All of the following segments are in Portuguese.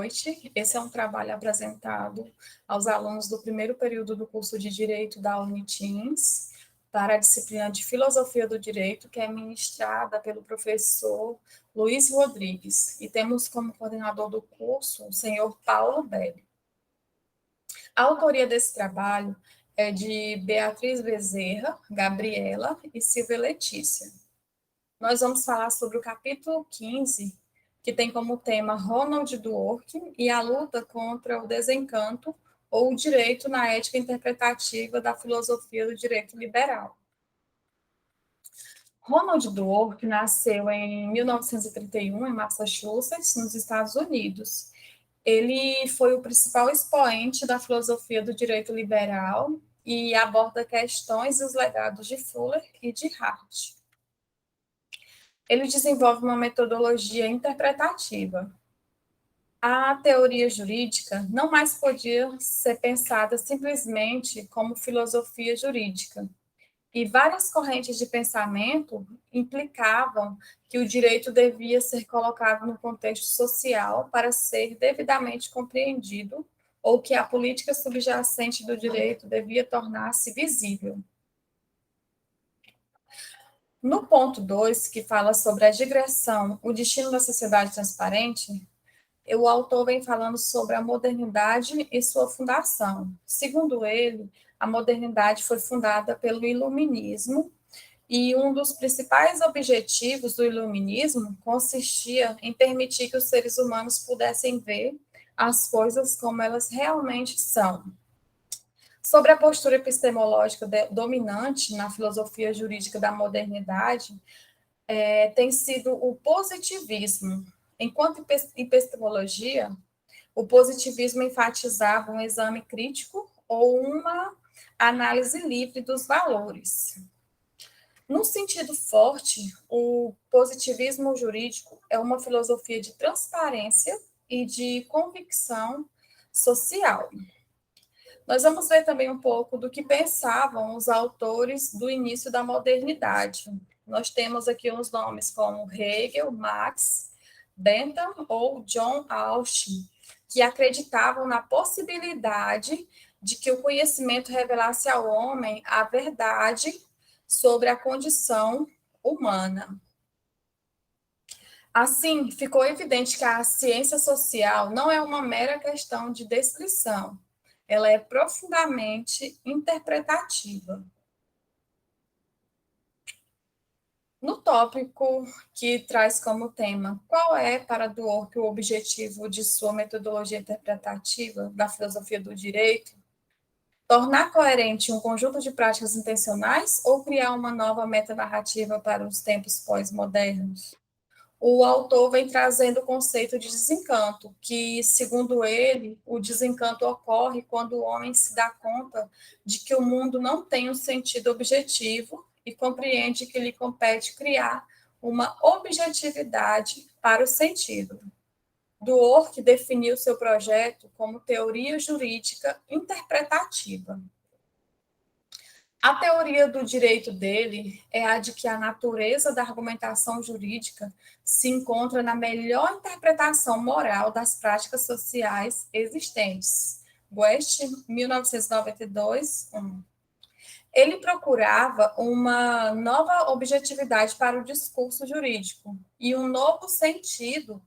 noite. Esse é um trabalho apresentado aos alunos do primeiro período do curso de Direito da Unitins, para a disciplina de Filosofia do Direito, que é ministrada pelo professor Luiz Rodrigues. E temos como coordenador do curso o senhor Paulo Belli. A autoria desse trabalho é de Beatriz Bezerra, Gabriela e Silvia Letícia. Nós vamos falar sobre o capítulo 15, que tem como tema Ronald Dworkin e a luta contra o desencanto ou o direito na ética interpretativa da filosofia do direito liberal. Ronald Dworkin nasceu em 1931 em Massachusetts, nos Estados Unidos. Ele foi o principal expoente da filosofia do direito liberal e aborda questões e os legados de Fuller e de Hart. Ele desenvolve uma metodologia interpretativa. A teoria jurídica não mais podia ser pensada simplesmente como filosofia jurídica, e várias correntes de pensamento implicavam que o direito devia ser colocado no contexto social para ser devidamente compreendido, ou que a política subjacente do direito devia tornar-se visível. No ponto 2, que fala sobre a digressão, o destino da sociedade transparente, o autor vem falando sobre a modernidade e sua fundação. Segundo ele, a modernidade foi fundada pelo iluminismo, e um dos principais objetivos do iluminismo consistia em permitir que os seres humanos pudessem ver as coisas como elas realmente são. Sobre a postura epistemológica dominante na filosofia jurídica da modernidade, tem sido o positivismo. Enquanto epistemologia, o positivismo enfatizava um exame crítico ou uma análise livre dos valores. Num sentido forte, o positivismo jurídico é uma filosofia de transparência e de convicção social. Nós vamos ver também um pouco do que pensavam os autores do início da modernidade. Nós temos aqui uns nomes como Hegel, Marx, Bentham ou John Austin, que acreditavam na possibilidade de que o conhecimento revelasse ao homem a verdade sobre a condição humana. Assim, ficou evidente que a ciência social não é uma mera questão de descrição, ela é profundamente interpretativa. No tópico que traz como tema qual é para Dworkin o objetivo de sua metodologia interpretativa da filosofia do direito, tornar coerente um conjunto de práticas intencionais ou criar uma nova metanarrativa para os tempos pós-modernos? O autor vem trazendo o conceito de desencanto, que, segundo ele, o desencanto ocorre quando o homem se dá conta de que o mundo não tem um sentido objetivo e compreende que lhe compete criar uma objetividade para o sentido. Dworkin definiu seu projeto como teoria jurídica interpretativa. A teoria do direito dele é a de que a natureza da argumentação jurídica se encontra na melhor interpretação moral das práticas sociais existentes. West, 1992, 1. Ele procurava uma nova objetividade para o discurso jurídico e um novo sentido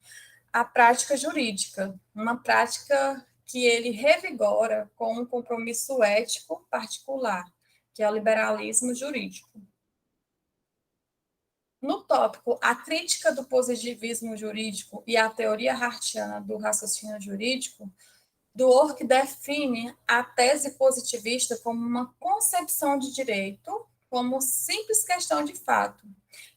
à prática jurídica, uma prática que ele revigora com um compromisso ético particular, que é o liberalismo jurídico. No tópico A Crítica do Positivismo Jurídico e a Teoria Hartiana do Raciocínio Jurídico, Dworkin define a tese positivista como uma concepção de direito como simples questão de fato,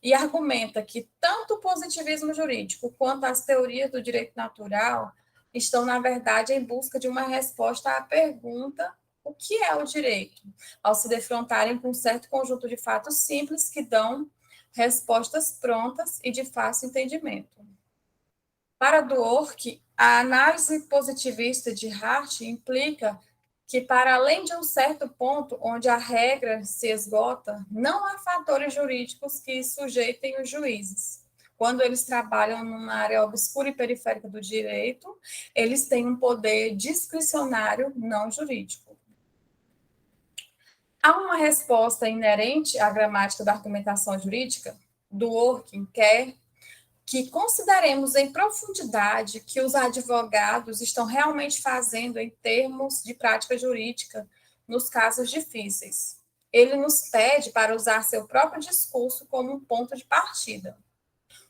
e argumenta que tanto o positivismo jurídico quanto as teorias do direito natural estão, na verdade, em busca de uma resposta à pergunta: o que é o direito? Ao se defrontarem com um certo conjunto de fatos simples que dão respostas prontas e de fácil entendimento. Para Dworkin, a análise positivista de Hart implica que, para além de um certo ponto onde a regra se esgota, não há fatores jurídicos que sujeitem os juízes, quando eles trabalham numa área obscura e periférica do direito, eles têm um poder discricionário não jurídico. Há uma resposta inerente à gramática da argumentação jurídica, Dworkin quer que consideremos em profundidade que os advogados estão realmente fazendo em termos de prática jurídica nos casos difíceis. Ele nos pede para usar seu próprio discurso como um ponto de partida.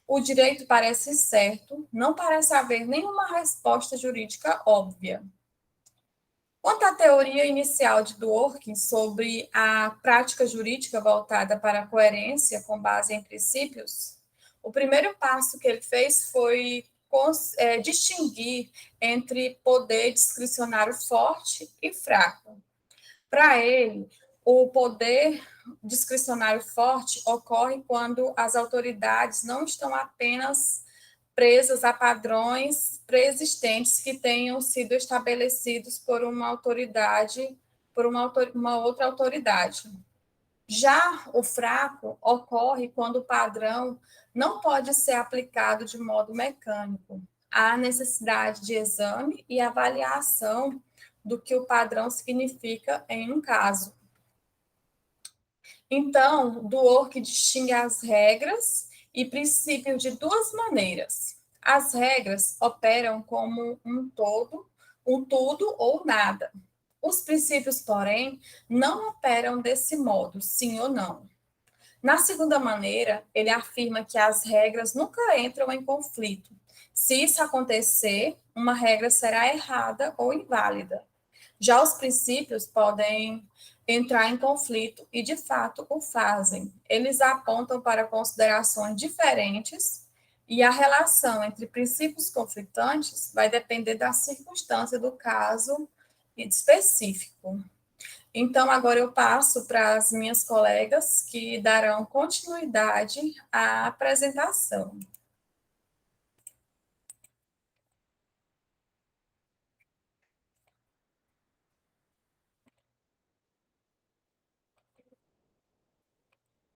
O direito parece certo, não parece haver nenhuma resposta jurídica óbvia. Quanto à teoria inicial de Dworkin sobre a prática jurídica voltada para a coerência com base em princípios, o primeiro passo que ele fez foi distinguir entre poder discricionário forte e fraco. Para ele, o poder discricionário forte ocorre quando as autoridades não estão apenas presas a padrões preexistentes que tenham sido estabelecidos por uma autoridade, por uma outra autoridade. Já o fraco ocorre quando o padrão não pode ser aplicado de modo mecânico. Há necessidade de exame e avaliação do que o padrão significa em um caso. Então, Dworkin distingue as regras e princípios de duas maneiras. As regras operam como um todo, um tudo ou nada. Os princípios, porém, não operam desse modo, sim ou não. Na segunda maneira, ele afirma que as regras nunca entram em conflito. Se isso acontecer, uma regra será errada ou inválida. Já os princípios podem entrar em conflito e, de fato, o fazem. Eles apontam para considerações diferentes e a relação entre princípios conflitantes vai depender da circunstância do caso específico. Então, agora eu passo para as minhas colegas que darão continuidade à apresentação.